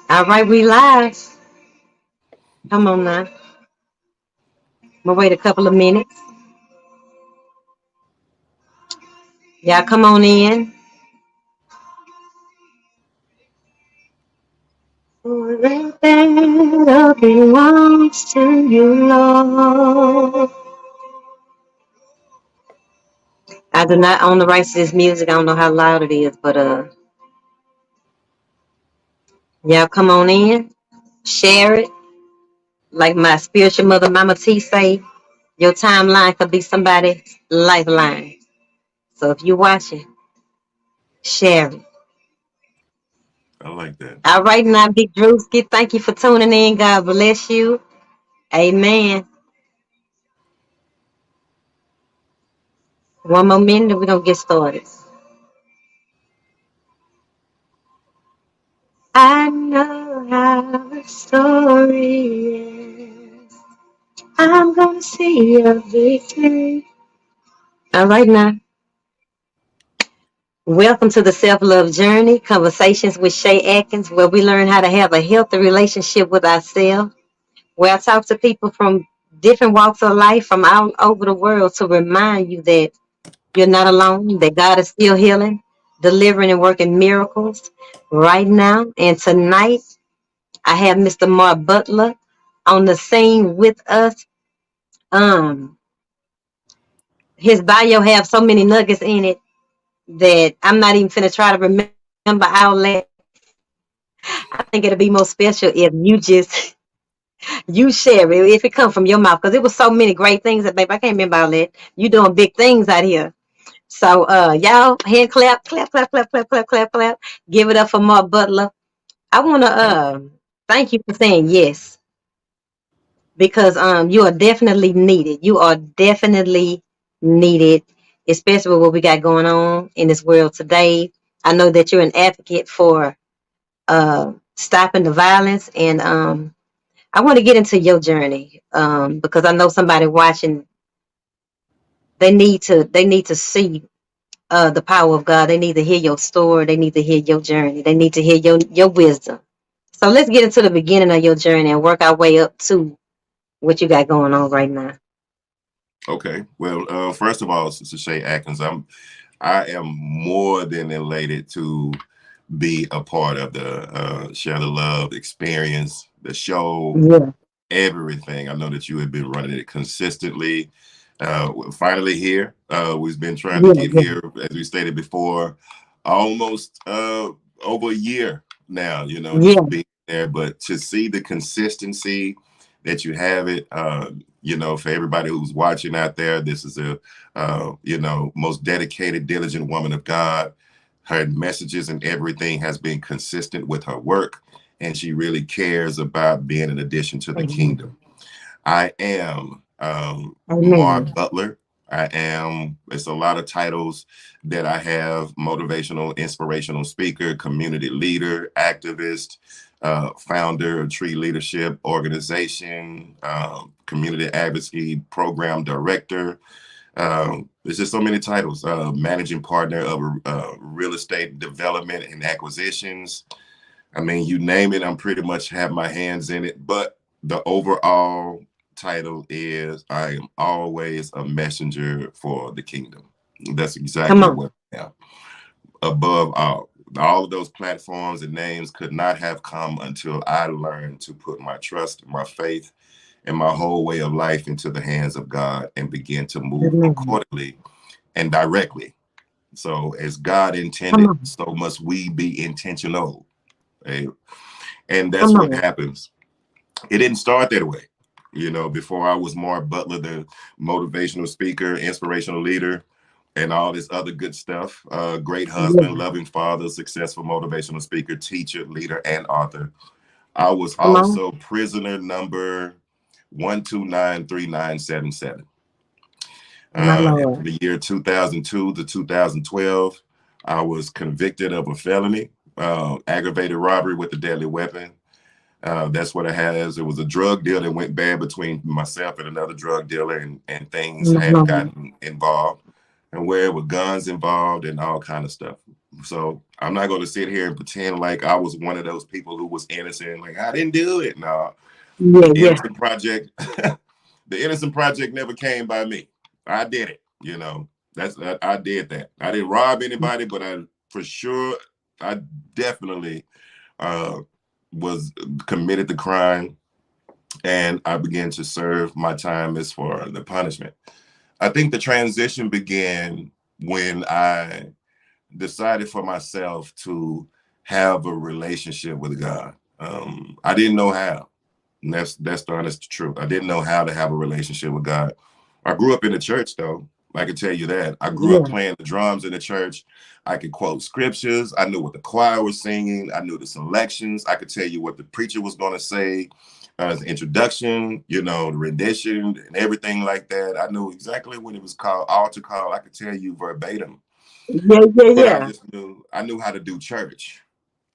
All right, we live. Come on now. We'll wait a couple of minutes. Y'all come on in. That belongs to you, Lord. I do not own the rights to this music. I don't know how loud it is, but y'all come on in. Share it. Like my spiritual mother, Mama T, say, your timeline could be somebody's lifeline. So if you're watching, share it. I like that. All right, now, Big Drewski, thank you for tuning in. God bless you. Amen. One more minute and we're going to get started. I know how the story is. I'm going to see your victory. All right, now. Welcome to the Self-Love Journey, Conversations with Shei Atkins, where we learn how to have a healthy relationship with ourselves, where I talk to people from different walks of life from all over the world to remind you that you're not alone, that God is still healing, delivering, and working miracles right now. And tonight, I have Mr. Mar Butler on the scene with us. Um, his bio have so many nuggets in it that I'm not even finna try to remember all that. I think it'll be more special if you just you share it, if it comes from your mouth, because it was so many great things that, babe, I can't remember all that. You doing big things out here. So y'all hand clap, clap, clap, clap, clap, clap, clap, clap. Give it up for Mark Butler. I wanna Thank thank you for saying yes, because you are definitely needed. You are definitely needed, especially with what we got going on in this world today. I know that you're an advocate for stopping the violence, and I want to get into your journey because I know somebody watching. They need to see the power of God. They need to hear your story. They need to hear your journey. They need to hear your wisdom. So let's get into the beginning of your journey and work our way up to what you got going on right now. Okay. Well, first of all, Sister Shei Atkins, I am more than elated to be a part of the Share the Love experience, the show, Yeah, everything. I know that you have been running it consistently. We're finally here. We've been trying to yeah, get yeah, here, as we stated before, almost over a year now, yeah. just being there. But to see the consistency that you have it, for everybody who's watching out there, this is a, most dedicated, diligent woman of God. Her messages and everything has been consistent with her work, and she really cares about being an addition to the Amen. kingdom. I am Mar Amen. Butler. It's a lot of titles that I have: motivational, inspirational speaker, community leader, activist, founder of Tree Leadership Organization, community advocacy program director. There's just so many titles. Managing partner of real estate development and acquisitions. I mean, you name it, I'm pretty much have my hands in it. But the overall title is I am always a messenger for the kingdom. That's Come exactly on. what I am. Above all of those platforms and names could not have come until I learned to put my trust, my faith, and my whole way of life into the hands of God and begin to move Amen. accordingly and directly. So, as God Come intended, on. so must we be intentional. eh? And that's Come what on. happens. It didn't start that way. Before I was Mark Butler, the motivational speaker, inspirational leader, and all this other good stuff. Great husband, Yeah. loving father, successful motivational speaker, teacher, leader, and author. I was Come on. also prisoner number 1293977. My In Lord. the year 2002 to 2012, I was convicted of a felony, aggravated robbery with a deadly weapon. That's what it has. It was a drug deal that went bad between myself and another drug dealer, and things My had Lord. gotten involved, and where with guns involved and all kind of stuff. So I'm not going to sit here and pretend like I was one of those people who was innocent. Like, I didn't do it. No, Yeah, the yeah. innocent project, the innocent project never came by me. I did it. You know, I did that. I didn't rob anybody, but I for sure, I definitely uh, was committed the crime, and I began to serve my time as for the punishment. I think the transition began when I decided for myself to have a relationship with God. I didn't know how. And that's the honest truth. I didn't know how to have a relationship with God. I grew up in the church, though. I can tell you that. I grew up Yeah. playing the drums in the church. I could quote scriptures. I knew what the choir was singing. I knew the selections. I could tell you what the preacher was going to say, the introduction, you know, the rendition and everything like that. I knew exactly when it was called altar call. I could tell you verbatim. Yeah, yeah, But I yeah. just knew I knew how to do church.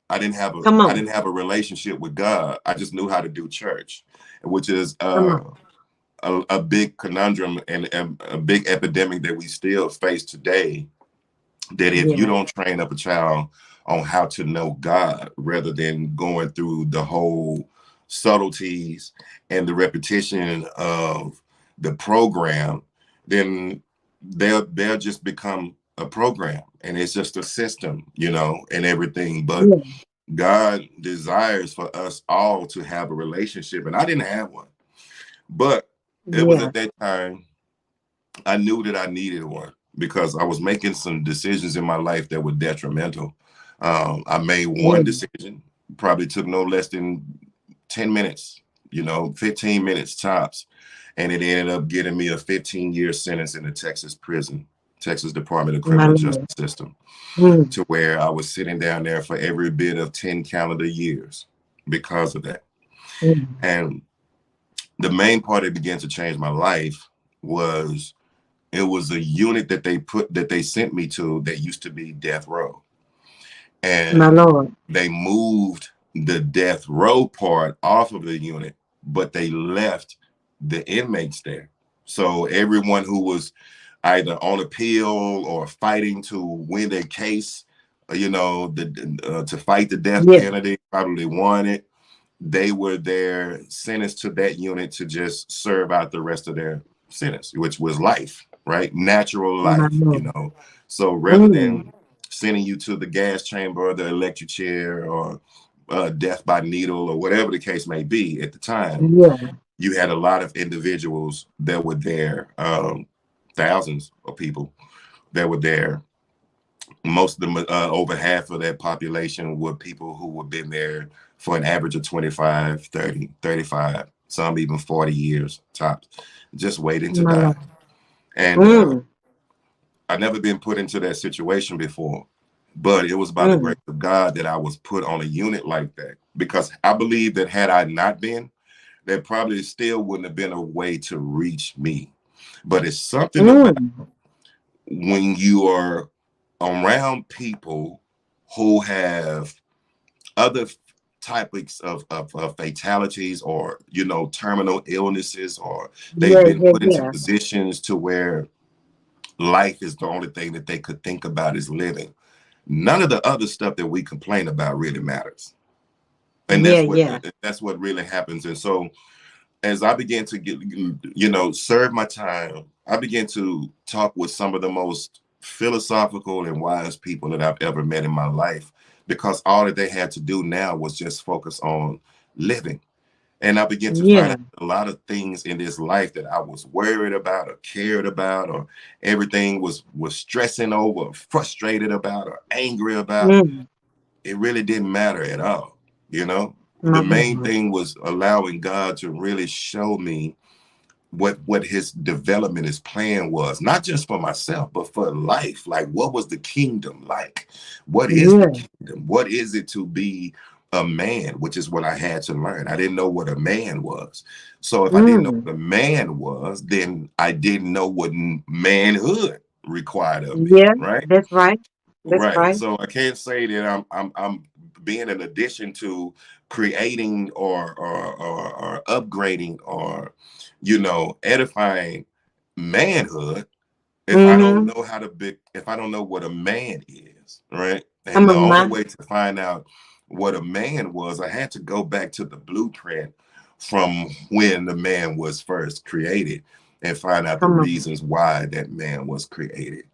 Come I on. didn't have a relationship with God. I just knew how to do church, which is Come on. a big conundrum and a big epidemic that we still face today. That if you Yeah. don't train up a child on how to know God, rather than going through the whole subtleties and the repetition of the program, then they'll just become a program, and it's just a system, you know, and everything. But Yeah. God desires for us all to have a relationship, and I didn't have one. But it was Yeah. at that time I knew that I needed one because I was making some decisions in my life that were detrimental. I made one Yeah. decision, probably took no less than 10 minutes, you know, 15 minutes tops. And it ended up getting me a 15-year sentence in the Texas prison, Texas Department of My Criminal Lord. Justice System, Mm. to where I was sitting down there for every bit of 10 calendar years because of that. Mm. And the main part that began to change my life was it was a unit that they sent me to that used to be death row. My And Lord. they moved the death row part off of the unit, but they left the inmates there. So everyone who was either on appeal or fighting to win their case, you know, to fight the death Yeah. penalty, probably won it. They were there sentenced to that unit to just serve out the rest of their sentence, which was life, right? Natural My life, you Lord. know. So rather Mm. than sending you to the gas chamber or the electric chair or death by needle or whatever the case may be at the time, Yeah. you had a lot of individuals that were there, thousands of people that were there. Most of them, over half of that population were people who had been there for an average of 25, 30, 35, some even 40 years tops, just waiting to My die. Lord. And Mm. I never been put into that situation before, but it was by the Mm. grace of God that I was put on a unit like that, because I believe that had I not been, there probably still wouldn't have been a way to reach me. But it's something about Mm. when you are around people who have other types of fatalities, or you know, terminal illnesses, or they've Yeah, been yeah, put into yeah. positions to where life is the only thing that they could think about is living. None of the other stuff that we complain about really matters, and Yeah, yeah. that's what really happens. And so as I began to get, you know, serve my time, I began to talk with some of the most philosophical and wise people that I've ever met in my life, because all that they had to do now was just focus on living. And I began to find Yeah. out a lot of things in this life that I was worried about or cared about, or everything was stressing over, frustrated about, or angry about. Mm. It really didn't matter at all. You know, My the main Lord. thing was allowing God to really show me what his development, his plan was, not just for myself but for life. Like, what was the kingdom like? What is the Yeah. kingdom? What is it to be a man? Which is what I had to learn. I didn't know what a man was. So if I didn't know Mm. what a man was, then I didn't know what manhood required of me, Yeah. right? That's right. That's Right. right. So I can't say that I'm being an addition to creating or upgrading or, you know, edifying manhood if I don't Mm-hmm. know how to be, if I don't know what a man is, right? And Come the on, only ma. way to find out what a man was, I had to go back to the blueprint from when the man was first created and find out the Come on. reasons why that man was created.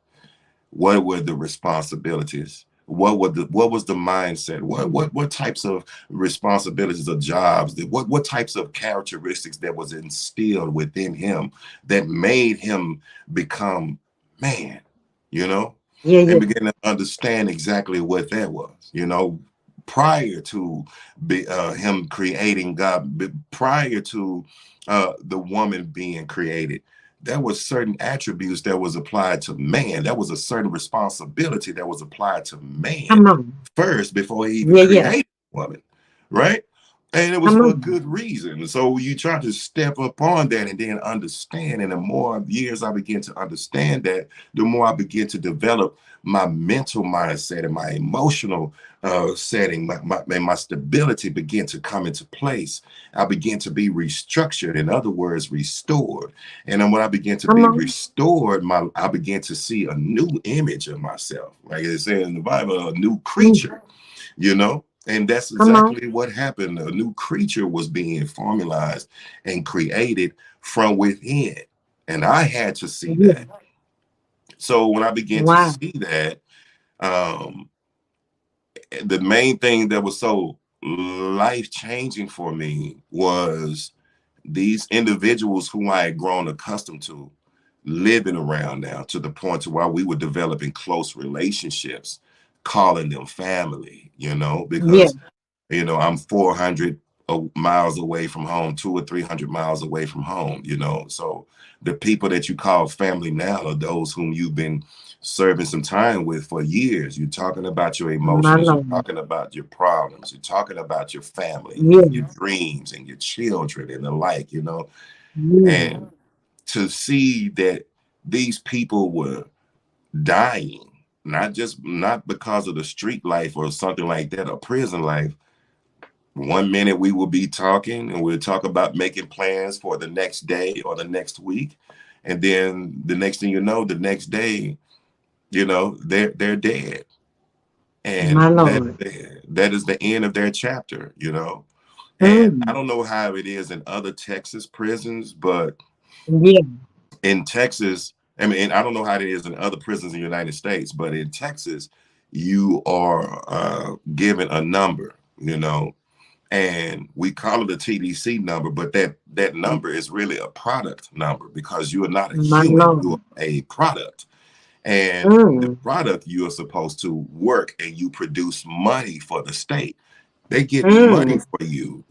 What were the responsibilities? What was the mindset? What types of responsibilities or jobs? What types of characteristics that was instilled within him that made him become man, you know, Yeah, and yeah. begin to understand exactly what that was, prior to him creating God, prior to the woman being created. There was certain attributes that was applied to man. That was a certain responsibility that was applied to man Come on. first before he even Yeah, yeah. created woman, right? And it was Come for a on. good reason. So you try to step up on that and then understand. And the more years I begin to understand that, the more I begin to develop my mental mindset and my emotional setting, and my stability begin to come into place. I begin to be restructured, in other words, restored. And then when I begin to Come be on. restored, I begin to see a new image of myself. Like it says in the Bible, a new Mm. creature, you know? And that's Come on. exactly what happened. A new creature was being formalized and created from within. And I had to see Yeah. that. So when I began to Wow. see that, um, the main thing that was so life changing for me was these individuals who I had grown accustomed to living around now, to the point to where we were developing close relationships, calling them family, Yeah. because I'm 400 miles away from home, 200 or 300 miles away from home, So the people that you call family now are those whom you've been serving some time with for years. You're talking about your My emotions, you're Lord. talking about your problems, you're talking about your family and Yeah. your dreams and your children and the like. Yeah. And to see that these people were dying, not because of the street life or something like that, or prison life. One minute we will be talking and we'll talk about making plans for the next day or the next week. And then the next thing you know, the next day, they're dead. My And Lord. that is the end of their chapter. And I Mm. don't know how it is in other Texas prisons, but Yeah. in Texas, I mean, and I don't know how it is in other prisons in the United States, but in Texas, you are given a number, and we call it a TDC number, but that number is really a product number because you are not a My human, you Lord. are a product. And the Mm. product, you are supposed to work and you produce money for the state. They get money Mm. for you,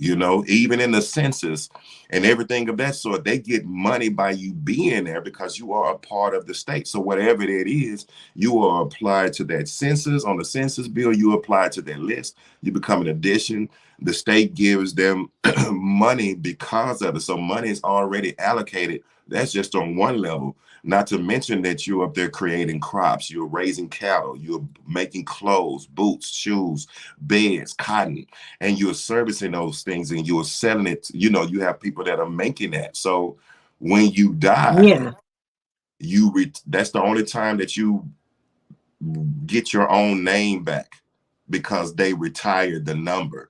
even in the census and everything of that sort. They get money by you being there because you are a part of the state. So whatever it is, you are applied to that census. On the census bill, you apply to that list. You become an addition. The state gives them money because of it. So money is already allocated. That's just on one level. Not to mention that you're up there creating crops, you're raising cattle, you're making clothes, boots, shoes, beds, cotton, and you're servicing those things and you're selling it. You have people that are making that. So when you die, Yeah. that's the only time that you get your own name back because they retired the number.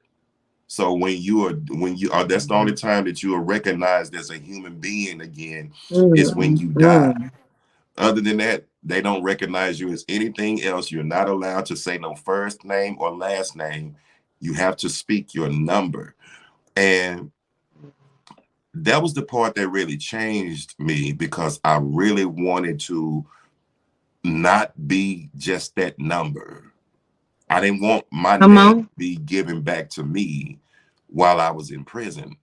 So when you are, that's the only time that you are recognized as a human being again, is when Mm. you die. Mm. Other than that, they don't recognize you as anything else. You're not allowed to say no first name or last name. You have to speak your number. And that was the part that really changed me because I really wanted to not be just that number. I didn't want my Come name to on. be given back to me while I was in prison.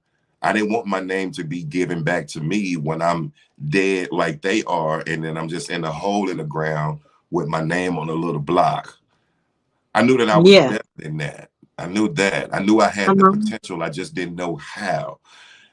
I didn't want my name to be given back to me when I'm dead like they are, and then I'm just in a hole in the ground with my name on a little block. I knew that I was Yeah. better than that. I knew that. I knew I had Come the on. potential. I just didn't know how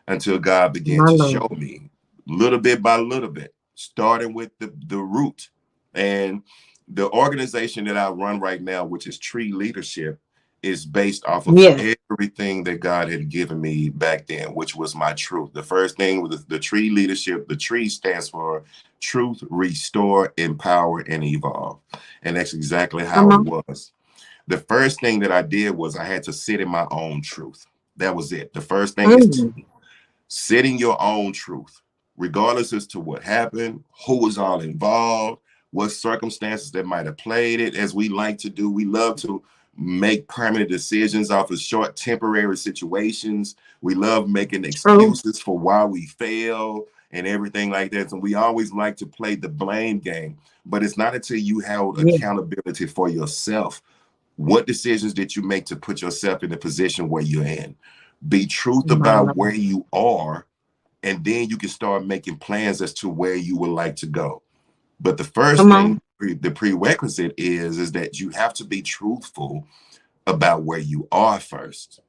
until God began My to Lord. show me little bit by little bit, starting with the root. And the organization that I run right now, which is Tree Leadership, is based off of Yeah. everything that God had given me back then, which was my truth. The first thing was the Tree Leadership. The tree stands for truth, restore, empower, and evolve. And that's exactly how Come it on. was. The first thing that I did was I had to sit in my own truth. That was it. The first thing is Mm. setting your own truth, regardless as to what happened, who was all involved, what circumstances that might have played it. As we like to do, we love to make permanent decisions off of short temporary situations. We love making True. excuses for why we fail and everything like that. And we always like to play the blame game. But it's not until you have Yeah. accountability for yourself. What decisions did you make to put yourself in the position where you're in? Be truth My about where Lord. you are, and then you can start making plans as to where you would like to go. But the first Come thing, on. the prerequisite is that you have to be truthful about where you are first.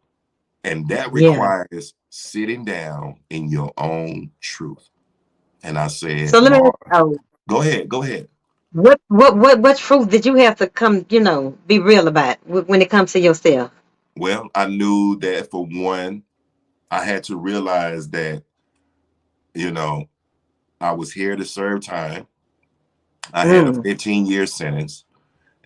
And that Yeah. requires sitting down in your own truth. And I said, So let me Mar, ask, oh, go ahead, go ahead. what truth did you have to come, be real about when it comes to yourself? Well, I knew that for one, I had to realize that, you know, I was here to serve time. I had a Mm. 15-year sentence.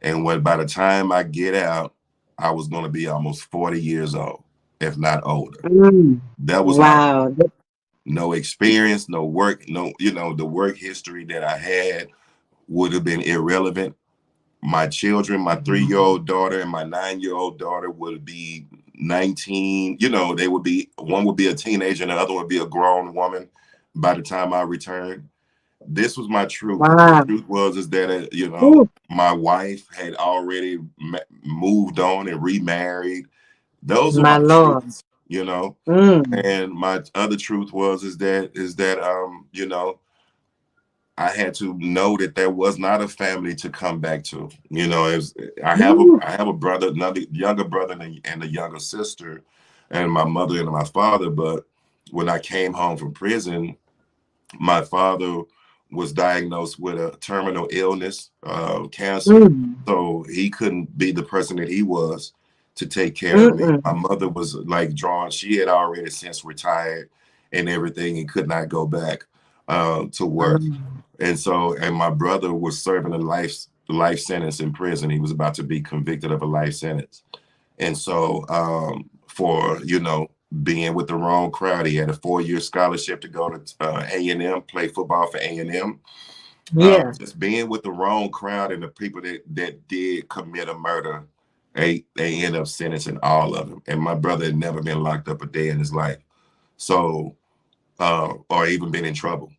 And when by the time I get out, I was going to be almost 40 years old, if not older. Mm. That was my Wow. no experience, no work, no, the work history that I had would have been irrelevant. My children, my 3-year-old daughter and my 9-year-old daughter would be 19. They would be, one would be a teenager and the other would be a grown woman by the time I returned. This was my truth. The Wow. truth was is that Ooh, my wife had already moved on and remarried. Those are my my Lord. truths, you know. Mm. And my other truth was is that I had to know that there was not a family to come back to. I have a Ooh. I have a brother, another younger brother and a younger sister, and my mother and my father. But when I came home from prison, my father was diagnosed with a terminal illness, cancer. Mm. So he couldn't be the person that he was to take care of me. Mm-mm. My mother was like drawn. She had already since retired and everything and could not go back to My work. Lord. And my brother was serving a life sentence in prison. He was about to be convicted of a life sentence. And so for, being with the wrong crowd, he had a 4-year scholarship to go to A&M, play football for A&M. Yeah. Just being with the wrong crowd and the people that did commit a murder, they end up sentencing all of them. And my brother had never been locked up a day in his life. So, or even been in trouble.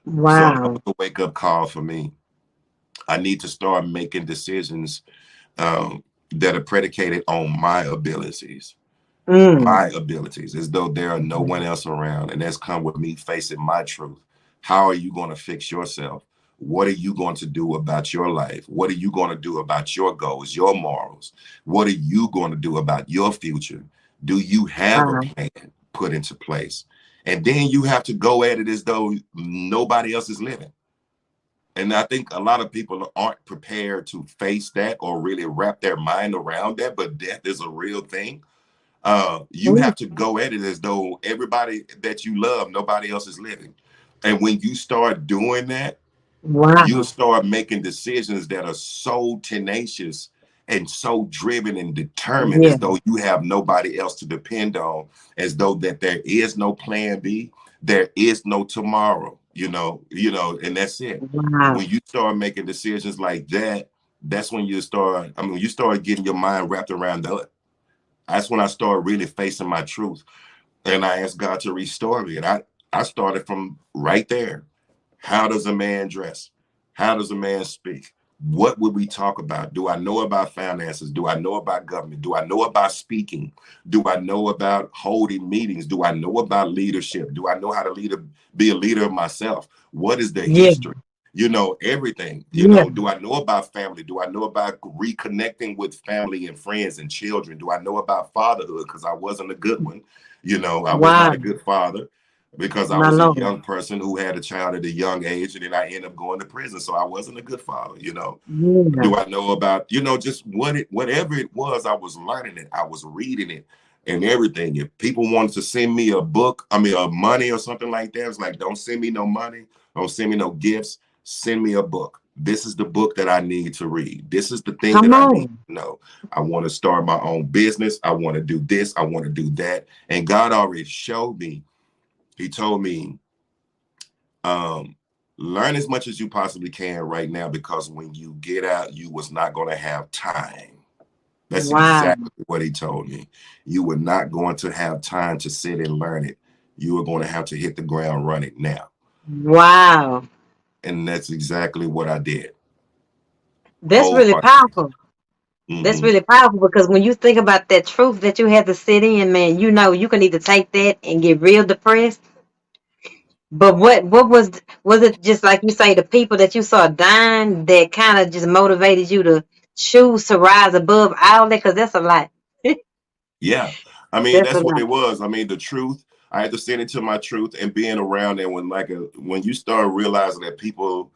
So that was Wow. a wake up call for me. I need to start making decisions that are predicated on Mm. my abilities, as though there are no one else around. And that's come with me facing my truth. How are you going to fix yourself? What are you going to do about your life? What are you going to do about your goals, your morals? What are you going to do about your future? Do you have a Wow. plan put into place? And then you have to go at it as though nobody else is living. And I think a lot of people aren't prepared to face that or really wrap their mind around that. But death is a real thing. You Ooh. have to go at it as though everybody that you love, nobody else is living. And when you start doing that, you'll Wow. start making decisions that are so tenacious and so driven and determined Yeah. as though you have nobody else to depend on, as though that there is no plan B, there is no tomorrow, and that's it. Wow. When you start making decisions like that, that's when you start getting your mind wrapped around that. That's when I started really facing my truth. And I asked God to restore me. And I started from right there. How does a man dress? How does a man speak? What would we talk about? Do I know about finances? Do I know about government? Do I know about speaking? Do I know about holding meetings? Do I know about leadership? Do I know how to be a leader of myself? What is the Yeah. history? Everything. Yeah. Do I know about family? Do I know about reconnecting with family and friends and children? Do I know about fatherhood? Because I wasn't a good one. I was not Wow. a good father because I My was a Lord. young person who had a child at a young age, and then I ended up going to prison. So I wasn't a good father. Yeah. Do I know about, just whatever it was, I was learning it, I was reading it and everything. If people wanted to send me a book, money or something like that, it's like, don't send me no money, don't send me no gifts, send me a book. This is the book that I need to read. This is the thing that Come I need on. to know. I want to start my own business. I want to do this. I want to do that. And God already showed me. He told me, um, learn as much as you possibly can right now, because when you get out, you was not going to have time. That's Wow. exactly what he told me. You were not going to have time to sit and learn it. You were going to have to hit the ground running now. Wow. And that's exactly what I did. That's really Wholeheartedly. powerful. That's Hmm. really powerful because when you think about that truth that you had to sit in, man, you know you can either take that and get real depressed. But what was it just like you say, the people that you saw dying that kind of just motivated you to choose to rise above all that? Because that's a lot. Yeah. I mean, That's a that's what lot. it was. I mean, the truth, I had to sit into my truth, and being around there when you start realizing that people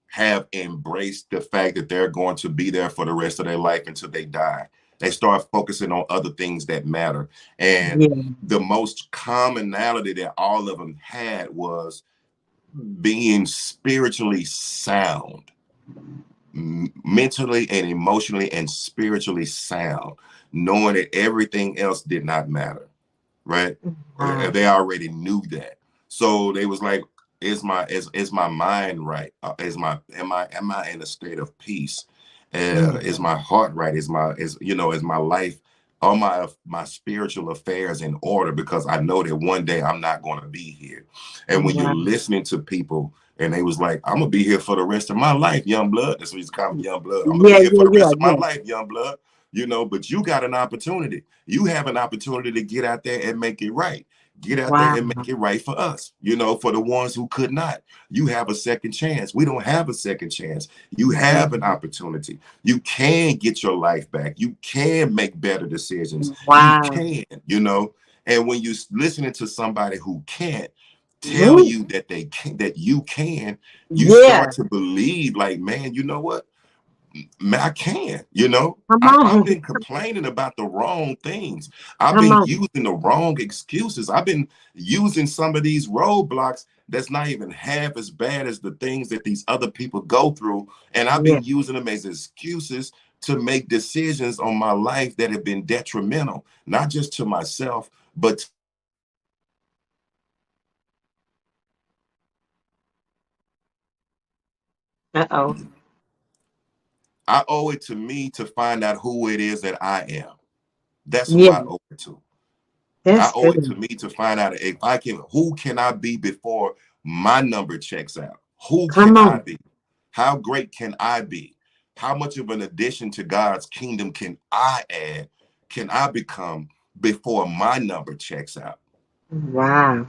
have embraced the fact that they're going to be there for the rest of their life until they die. They start focusing on other things that matter. And Yeah. the most commonality that all of them had was being spiritually sound, mentally and emotionally and spiritually sound, knowing that everything else did not matter, right? Wow. They already knew that. So they was like, is my mind right? Am I in a state of peace? Yeah. Is my heart right? Is my life, all my spiritual affairs in order? Because I know that one day I'm not going to be here. And when you're Wow. listening to people, and they was like, I'm gonna be here for the rest of my life, young blood. That's what he's calling me, young blood. I'm gonna be Yeah, here yeah, for the yeah, rest of my yeah. life, young blood. But you got an opportunity. You have an opportunity to get out there and make it right. Get out there Wow. and make it right for us. For the ones who could not. You have a second chance. We don't have a second chance. You have an opportunity. You can get your life back. You can make better decisions. You Wow. can. And when you're listening to somebody who can't tell Woo. you that they can, that you can, you Yeah. start to believe, like, man, you know what? Man, I can. Come I've on. been complaining about the wrong things. I've Come been on. using the wrong excuses. I've been using some of these roadblocks that's not even half as bad as the things that these other people go through. And I've Yeah. been using them as excuses to make decisions on my life that have been detrimental, not just to myself, but to the people around me. And I owe it to me Uh-oh. I owe it to me to find out who it is that I am. That's who Yeah. I owe it to. I That's owe it to good. me to find out who can I be before my number checks out? Who Come can I on. be? How great can I be? How much of an addition to God's kingdom can I add? Can I become before my number checks out? Wow.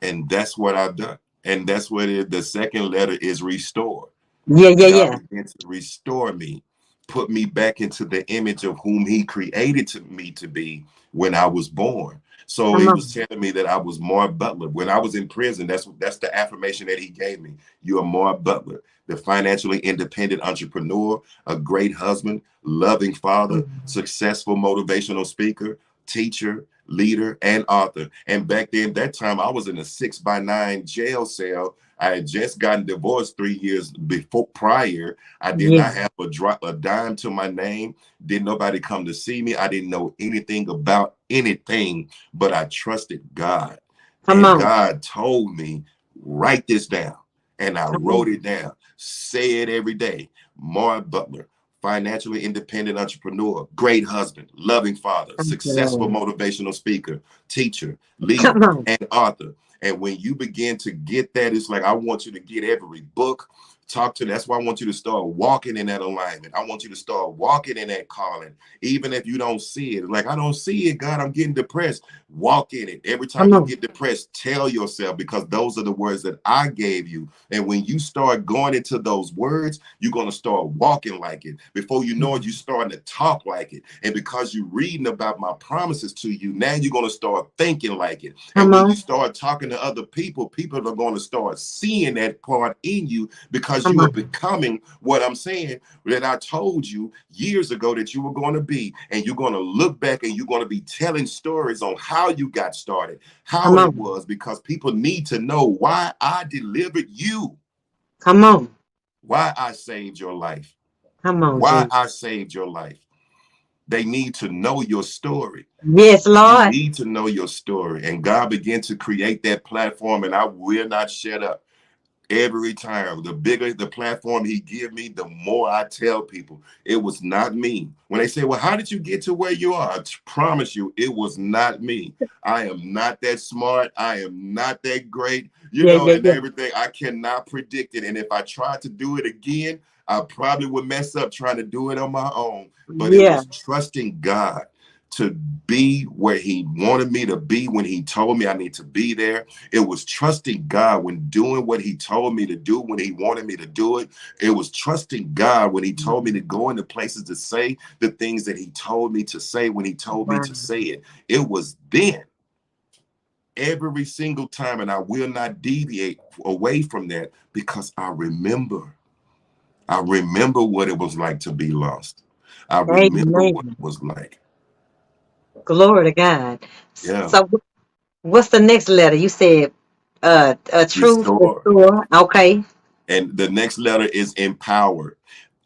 And that's what I've done. And that's what the second letter is: restore. Yeah, yeah, God yeah. began to restore me, put me back into the image of whom He created me to be when I was born. So Come He was on. telling me that I was Mar Butler. When I was in prison, that's the affirmation that He gave me. You are Mar Butler, the financially independent entrepreneur, a great husband, loving father, successful motivational speaker, teacher, leader, and author. And back then, that time, I was in a 6x9 jail cell. I had just gotten divorced 3 years before prior. I did Yeah. not have a dime to my name. Didn't nobody come to see me. I didn't know anything about anything, but I trusted God. Come And on. God told me, write this down. And I Come wrote on. it down. Say it every day. Mar Butler, financially independent entrepreneur, great husband, loving father, Thank you, successful Lord. motivational speaker, teacher, leader, Come on. and author. And when you begin to get that, it's like, I want you to get every book, talk to. That's why I want you to start walking in that alignment. I want you to start walking in that calling, even if you don't see it. Like, I don't see it, God, I'm getting depressed. Walk in it. Every time Come you on. get depressed, tell yourself, because those are the words that I gave you. And when you start going into those words, you're going to start walking like it. Before you know it, you're starting to talk like it. And because you're reading about my promises to you, now you're going to start thinking like it. And Come when you on. start talking to other people, people are going to start seeing that part in you, because Come you are on. becoming what I'm saying that I told you years ago that you were going to be. And you're going to look back and you're going to be telling stories on how you got started, how Come it on. was, because people need to know why I delivered you. Come on. why I saved your life, Come on, why Jesus. I saved your life. They need to know your story. Yes, You Lord. need to know your story. And God began to create that platform, and I will not shut up. Every time, the bigger the platform he give me, the more I tell people it was not me. When they say, well, how did you get to where you are? I promise you, it was not me. I am not that smart. I am not that great, Yeah, yeah, and yeah. everything. I cannot predict it. And if I tried to do it again, I probably would mess up trying to do it on my own. But it Yeah. was trusting God to be where he wanted me to be when he told me I need to be there. It was trusting God when doing what he told me to do when he wanted me to do it. It was trusting God when he told me to go into places to say the things that he told me to say when he told me Wow. to say it. It was then every single time, and I will not deviate away from that because I remember. I remember what it was like to be lost. I remember what Amen. it was like. Glory to God. Yeah. So what's the next letter? You said a truth, Restore. restore. Okay. And the next letter is empowered.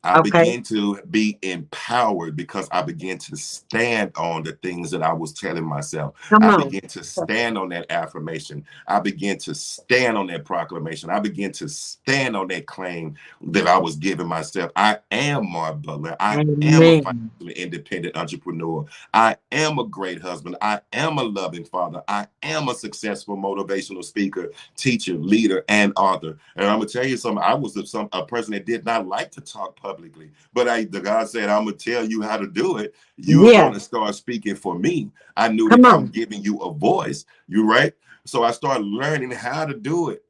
I Okay. began to be empowered because I began to stand on the things that I was telling myself. Come I on. began to stand on that affirmation. I began to stand on that proclamation. I began to stand on that claim that I was giving myself. I am Mar Butler. I am a Amen. financially independent entrepreneur. I am a great husband. I am a loving father. I am a successful motivational speaker, teacher, leader, and author. And I'm gonna tell you something. I was a person that did not like to talk publicly, but the God said, "I'm gonna tell you how to do it. You're Yeah. gonna start speaking for me." I knew Come that I'm on. giving you a voice. You right? So I started learning how to do it.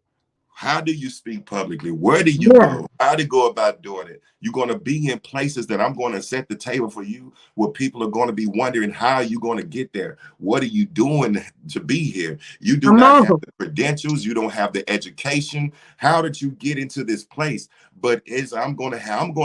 How do you speak publicly? Where do you Yeah. go? How to go about doing it? You're going to be in places that I'm going to set the table for you where people are going to be wondering how you're going to get there. What are you doing to be here? You do Come not have on. the credentials. You don't have the education. How did you get into this place? But I'm going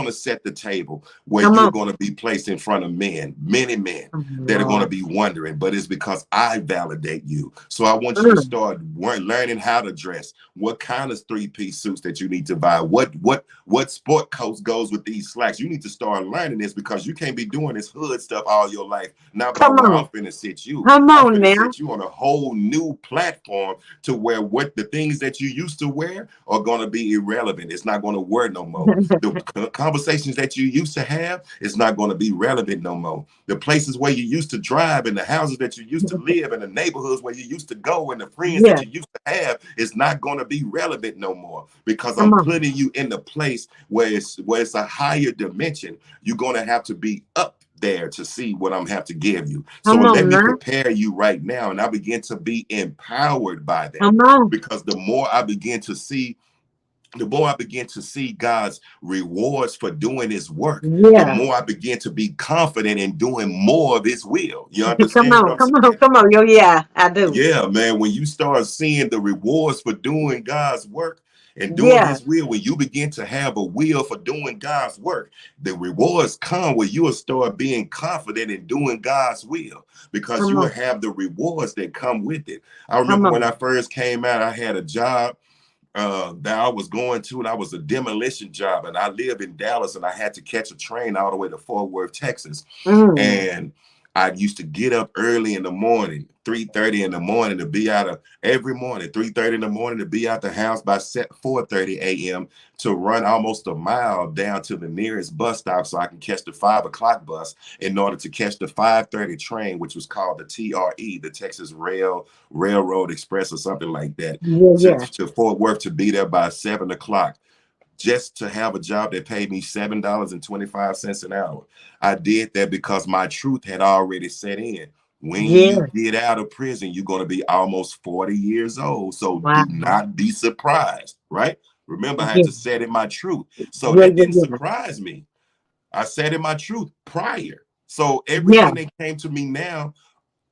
to set the table where Come you're on. going to be placed in front of men, many men Oh, that are going to Lord. be wondering, but it's because I validate you. So I want you to Mm. start learning how to dress, what kind of three-piece suits that you need to buy, what sport coat goes with these slacks. You need to start learning this because you can't be doing this hood stuff all your life. Not by Come where on. I'm finna sit you. Come I'm on finna now. sit you on a whole new platform to where what the things that you used to wear are going to be irrelevant. It's not going to wear no more. The conversations that you used to have is not going to be relevant no more. The places where you used to drive and the houses that you used to live and the neighborhoods where you used to go and the friends that Yeah. you used to have is not going to be relevant no more because Come I'm on. putting you in the place where it's a higher dimension. You're going to have to be up there to see what I'm have to give you. So Come let on me now. prepare you right now, and I begin to be empowered by that Come on. because the more I begin to see God's rewards for doing his work, the Yeah. more I begin to be confident in doing more of his will. You Come understand what on. I'm Come on. saying? Come on. Yo, yeah, I do. Yeah, man, when you start seeing the rewards for doing God's work and doing Yeah. his will, when you begin to have a will for doing God's work, the rewards come where you will start being confident in doing God's will because Come you will on. have the rewards that come with it. I Come remember when on. I first came out, I had a job that I was going to, and I was a demolition job, and I live in Dallas, and I had to catch a train all the way to Fort Worth, Texas, Mm. and I used to get up early in the morning, 3:30 in the morning to be out of every morning, 3:30 in the morning to be out the house by 4:30 a.m. to run almost a mile down to the nearest bus stop so I can catch the 5 o'clock bus in order to catch the 5:30 train, which was called the TRE, the Texas Railroad Express or something like that, Yeah, to, yeah. to Fort Worth to be there by 7 o'clock just to have a job that paid me $7.25 an hour. I did that because my truth had already set in. When you Yeah. get out of prison, you're going to be almost 40 years old. So Wow. do not be surprised, right? Remember, I had Yeah. to set in my truth. So Yeah, that yeah, didn't yeah. surprise me. I said in my truth prior. So Yeah. everything that came to me now,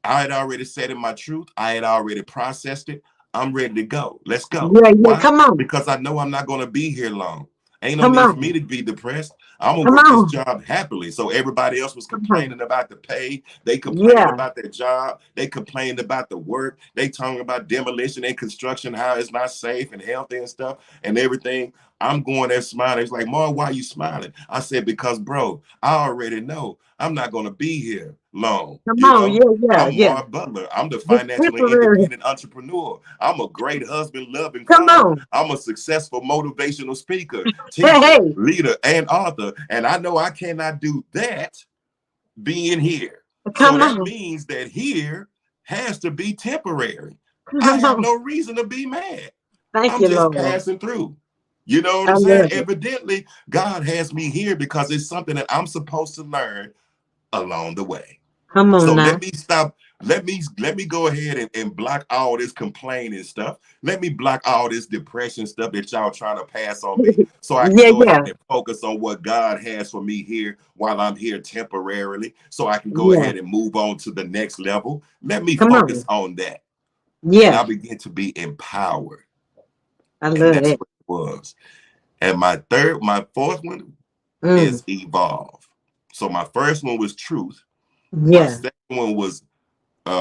I had already said in my truth. I had already processed it. I'm ready to go. Let's go. Yeah, yeah. Why? Come on. Because I know I'm not going to be here long. Ain't no Come need for on. me to be depressed. I'm gonna Come work this on. job happily. So everybody else was Come on. complaining about the pay. They complained Yeah. about their job. They complained about the work. They talking about demolition and construction, how it's not safe and healthy and stuff and everything. I'm going there smiling. He's like, Mar, why you smiling? I said, because, bro, I already know I'm not going to be here long. Come You on. know, Yeah, yeah, I'm yeah. Mar Butler. I'm the This financially temporary. independent entrepreneur. I'm a great husband, loving Come father. on. I'm a successful motivational speaker, Hey, teacher, hey. leader, and author. And I know I cannot do that being here. So Come that on. means that here has to be temporary. I Come have on. no reason to be mad. Thank I'm you, just Lord. passing through. You know what I I'm saying? love it. Evidently, God has me here because it's something that I'm supposed to learn along the way. Come So on now. let me stop. Let me go ahead and block all this complaining stuff. Let me block all this depression stuff that y'all trying to pass on me so I can Yeah, go ahead yeah, and focus on what God has for me here while I'm here temporarily so I can go yeah. ahead and move on to the next level. Let me Come focus on. on that. And Yeah. I begin to be empowered. I And love that's it. what it was. And my fourth one Mm. is evolve. So my first one was truth. My Yeah. second one was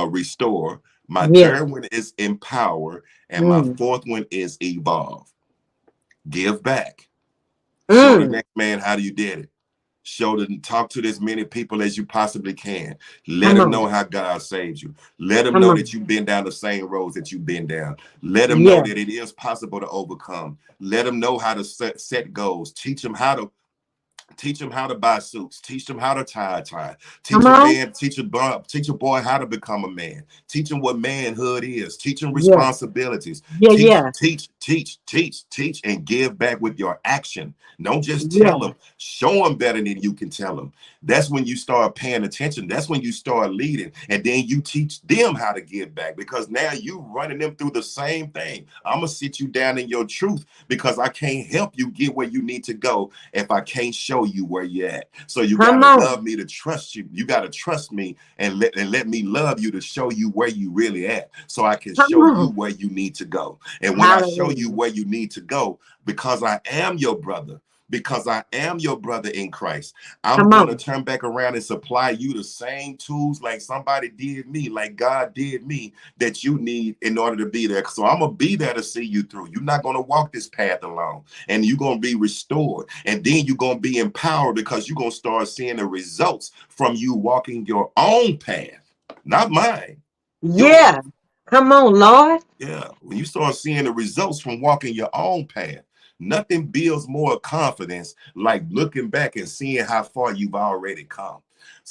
restore. My Yeah. third one is empower. And my Mm. fourth one is evolve. Give back. Show the Mm. next man how you did it. Show them, talk to as many people as you possibly can. Let Come them on. know how God saved you. Let them Come know that on. you've been down the same roads that you've been down. Let them know Yeah. that it is possible to overcome. Let them know how to set goals. Teach them how to buy suits. Teach them how to tie a tie. Come Teach a on. man, teach a boy how to become a man. Teach them what manhood is. Teach them Yeah. responsibilities. Yeah, Teach, yeah. teach, teach, teach, teach, and give back with your action. Don't just tell Yeah. them. Show them better than you can tell them. That's when you start paying attention. That's when you start leading, and then you teach them how to give back because now you running them through the same thing. I'm gonna sit you down in your truth because I can't help you get where you need to go if I can't show you where you're at. So you got Come to on. love me to trust you. You got to trust me and let me love you to show you where you really at so I can Come show you on. where you need to go. And when I show you Hallelujah. where you need to go, because I am your brother, because I am your brother in Christ, I'm Come going to on. turn back around and supply you the same tools like somebody did me, like God did me, that you need in order to be there. So I'm going to be there to see you through. You're not going to walk this path alone, and you're going to be restored. And then you're going to be empowered because you're going to start seeing the results from you walking your own path, not mine, yours. Yeah. Come on, Lord. Yeah, when you start seeing the results from walking your own path, nothing builds more confidence like looking back and seeing how far you've already come.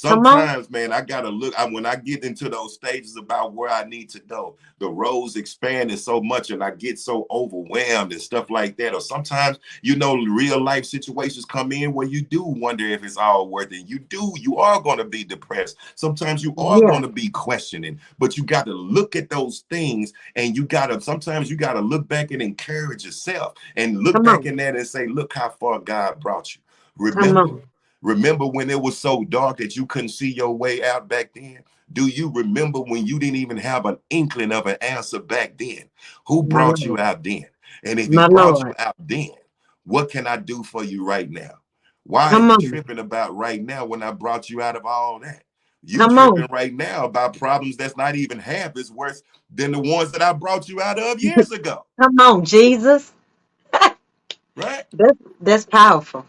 Come on. Sometimes, man, I gotta look. When I get into those stages about where I need to go, the roads expanding so much, and I get so overwhelmed and stuff like that. Or sometimes, real life situations come in where you do wonder if it's all worth it. You are going to be depressed. Sometimes you are Yeah. going to be questioning, but you got to look at those things and sometimes you gotta look back and encourage yourself and look Come back on. in that and say, look how far God brought you. Come Remember, on. remember when it was so dark that you couldn't see your way out back then? Do you remember when you didn't even have an inkling of an answer back then? Who My brought you Lord. out then? And if he My brought you Lord. out then, what can I do for you right now? Why are Come you on. tripping about right now when I brought you out of all that? You Come tripping on. right now about problems that's not even half as worse than the ones that I brought you out of years ago, Come on, Jesus. right? That's powerful.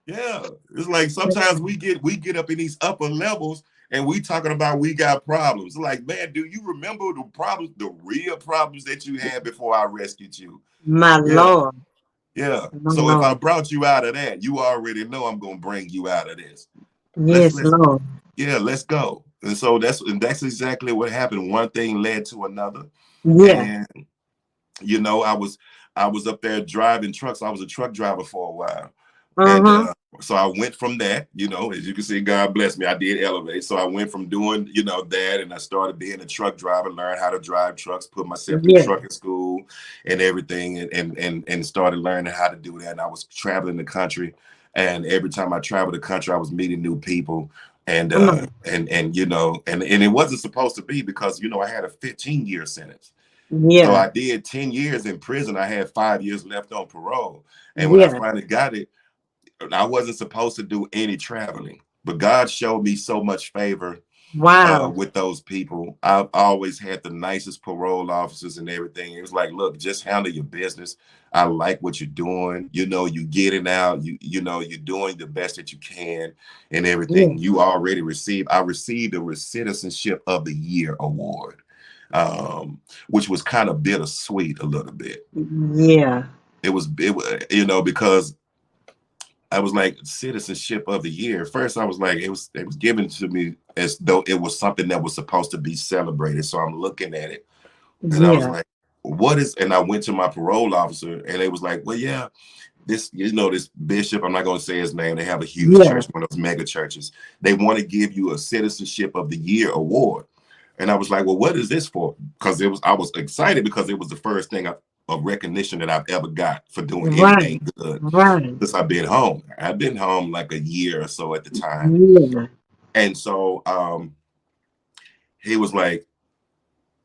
Yeah, it's like sometimes we get up in these upper levels and we talking about we got problems. Like, man, do you remember the problems, the real problems that you had before I rescued you? My Yeah, Lord. yeah. My So if I Lord. brought you out of that, you already know I'm gonna bring you out of this. Let's Yes, let's Lord. yeah, let's go. And so that's exactly what happened. One thing led to another, Yeah. and I was up there driving trucks. I was a truck driver for a while. And Uh-huh. so I went from that, as you can see, God bless me. I did elevate. So I went from doing, that, and I started being a truck driver, learned how to drive trucks, put myself through Yeah. trucking school and everything, and started learning how to do that. And I was traveling the country, and every time I traveled the country, I was meeting new people. And Come on. and it wasn't supposed to be because I had a 15-year sentence. So Yeah. I did 10 years in prison. I had 5 years left on parole. And when I Yeah. finally got it, I wasn't supposed to do any traveling, but God showed me so much favor Wow. with those people. I've always had the nicest parole officers and everything. It was like, look, just handle your business. I like what you're doing. You know, you get it out. You know, you're doing the best that you can and Yeah. everything. You already received. I received a Citizenship of the Year award, which was kind of bittersweet a little bit. Yeah. It was, you know, because I was like, Citizenship of the Year. First, I was like, it was given to me as though it was something that was supposed to be celebrated. So I'm looking at it and I was Yeah. like, what is, and I went to my parole officer and they was like, well, yeah, this, you know, this bishop, I'm not going to say his name. They have a huge Yeah. church, one of those mega churches. They want to give you a Citizenship of the Year award. And I was like, well, what is this for? Because I was excited because it was the first thing of recognition that I've ever got for doing Right. anything good Right. since I've been home. I've been home like a year or so at the time. Yeah. And so he was like,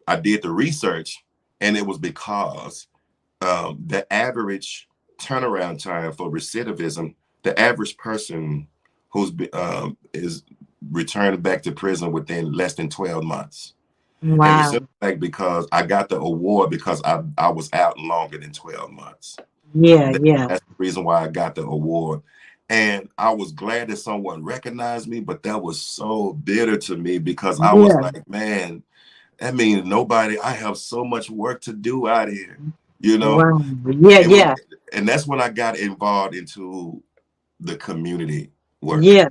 I did the research, and it was because the average turnaround time for recidivism, the average person who's is returned back to prison within less than 12 months. And the Wow. simple fact, because I got the award because I was out longer than 12 months. Yeah. Yeah. That's the reason why I got the award. And I was glad that someone recognized me, but that was so bitter to me because I was Yeah. like, man, that means nobody, I have so much work to do out here, you know? Wow. Yeah. It was, Yeah. and that's when I got involved into the community work. Yeah.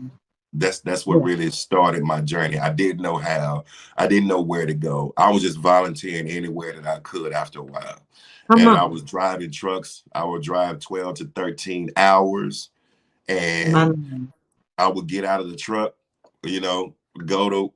That's what Yeah. really started my journey. I didn't know how, I didn't know where to go. I was just volunteering anywhere that I could after a while. Come And I on. was driving trucks. I would drive 12 to 13 hours, My and Lord. I would get out of the truck, you know,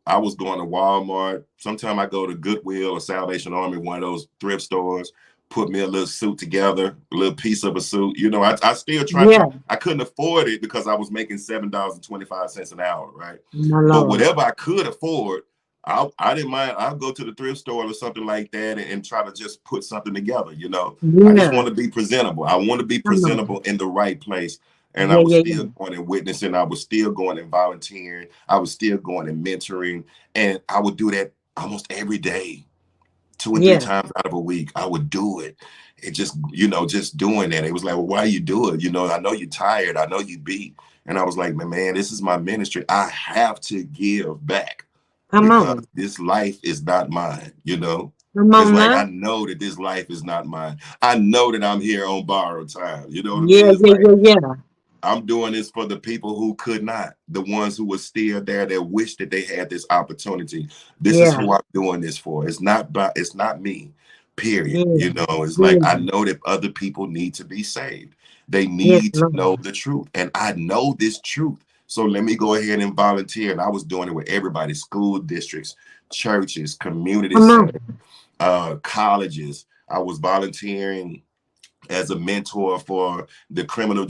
I was going to Walmart. Sometimes I go to Goodwill or Salvation Army, one of those thrift stores, put me a little suit together, a little piece of a suit. You know, I still Yeah. I couldn't afford it because I was making $7.25 an hour, right? My But Lord. whatever I could afford, I didn't mind. I'll go to the thrift store or something like that and try to just put something together, you know. I just Yeah. want to be presentable. I want to be Come on. presentable in the right place. And I Yeah. was Yeah. still Yeah. going and witnessing. I was still going and volunteering. I was still going and mentoring. And I would do that almost every day, two and three Yeah. times out of a week. I would do it. It just, you know, just doing that. It was like, well, why you do it? You know, I know you're tired. I know you beat. And I was like, man, this is my ministry. I have to give back Come because on. this life is not mine, you know? Come It's on like, now. I know that this life is not mine. I know that I'm here on borrowed time. You know what I mean? Yeah. It's Yeah. like, Yeah. Yeah. I'm doing this for the people who could not, the ones who were still there that wish that they had this opportunity. This is Yeah. who I'm doing this for. It's not me, period. Yeah. You know, it's like I Yeah. know that other people need to be saved. They Yes, need to know Lord. the truth. And I know this truth. So let me go ahead and volunteer. And I was doing it with everybody, school districts, churches, community Come centers, on. colleges. I was volunteering as a mentor for the criminal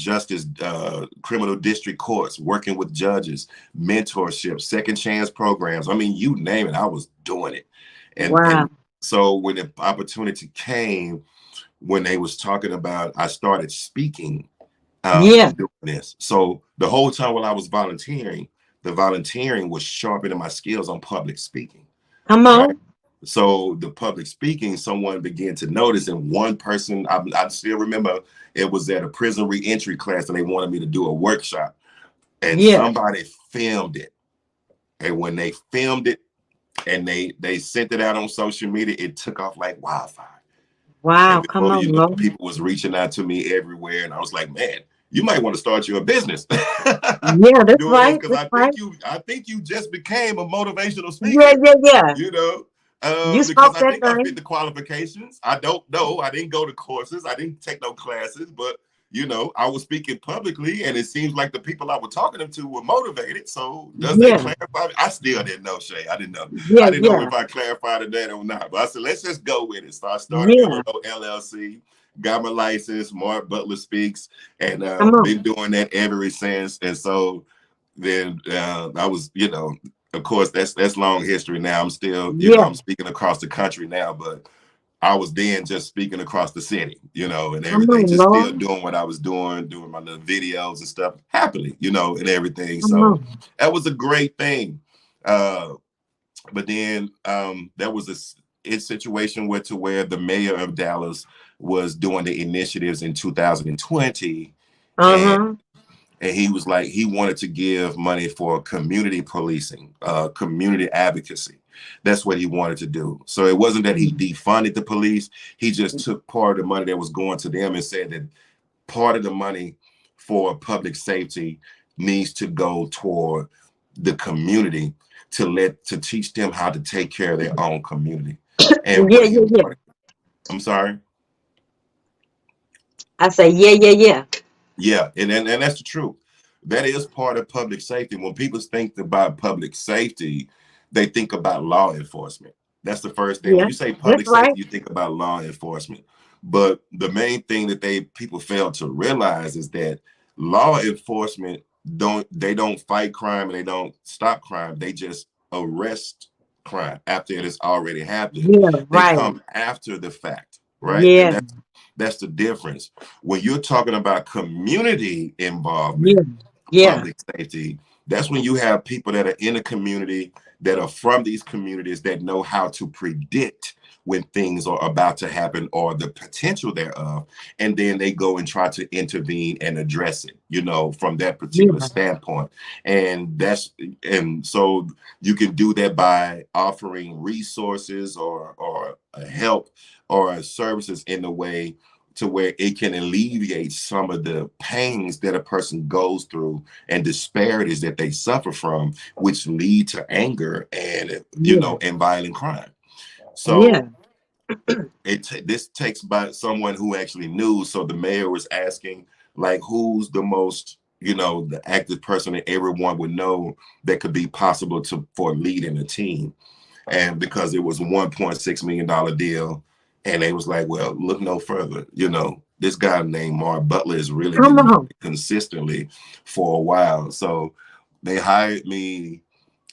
district courts, working with judges, mentorship, second chance programs. I mean, you name it, I was doing it. And Wow. so when the opportunity came, when they was talking about, I started speaking Yeah. and doing this. So the whole time while I was volunteering, the volunteering was sharpening my skills on public speaking, Come right? on. So the public speaking, someone began to notice, and one person, I still remember, it was at a prison reentry class, and they wanted me to do a workshop, and Yeah. somebody filmed it. And when they filmed it and they sent it out on social media, it took off like wildfire. Wow. And Come before on, you know, Lord. people was reaching out to me everywhere, and I was like, man, you might want to start your business Yeah, that's doing this right. because That's right. I think you just became a motivational Yeah. speaker, Yeah. Yeah. you know, You because spoke I that think I fit thing. the qualifications. I don't know. I didn't go to courses. I didn't take no classes, but you know, I was speaking publicly, and it seems like the people I was talking to were motivated. So does that Yeah. clarify? I still didn't know, Shay. I didn't know. Yeah. I didn't know Yeah. if I clarified that or not. But I said, let's just go with it. So I started me a Yeah. little LLC, got my license, Mar Butler Speaks, and Come been on. doing that ever since. And so then I was, you know, of course, that's long history now. I'm still, you know, Yeah. I'm speaking across the country now, but I was then just speaking across the city, you know, and Come everything, on, just still Lord. doing what I was doing my little videos and stuff happily, you know, and everything. Come So on. that was a great thing. Uh, But then there was a situation where the mayor of Dallas was doing the initiatives in 2020, and Uh-huh. he was like, he wanted to give money for community policing, community advocacy. That's what he wanted to do. So it wasn't that he defunded the police. He just took part of the money that was going to them and said that part of the money for public safety needs to go toward the community to teach them how to take care of their own community. And Yeah, what he yeah, yeah. wanted, I'm sorry. I say, yeah, yeah, yeah. Yeah, and that's the truth. That is part of public safety. When people think about public safety, they think about law enforcement. That's the first thing. When Yeah. you say That's public right. safety, you think about law enforcement. But the main thing that people fail to realize is that law enforcement don't fight crime and they don't stop crime. They just arrest crime after it has already happened. Yeah, They right. come after the fact, right? And Yeah, that's the difference. When you're talking about community involvement, yeah, yeah, public safety, that's when you have people that are in the community, that are from these communities, that know how to predict when things are about to happen or the potential thereof, and then they go and try to intervene and address it, from that particular yeah, standpoint. And so you can do that by offering resources or help or services in a way to where it can alleviate some of the pains that a person goes through and disparities that they suffer from, which lead to anger and yeah, and violent crime. yeah. So this takes by someone who actually knew. So the mayor was asking, like, who's the most the active person that everyone would know that could be possible for leading a team. And because it was a $1.6 million deal, and they was like, well, look no further. This guy named Mar Butler has really Come been doing on. it consistently for a while. So they hired me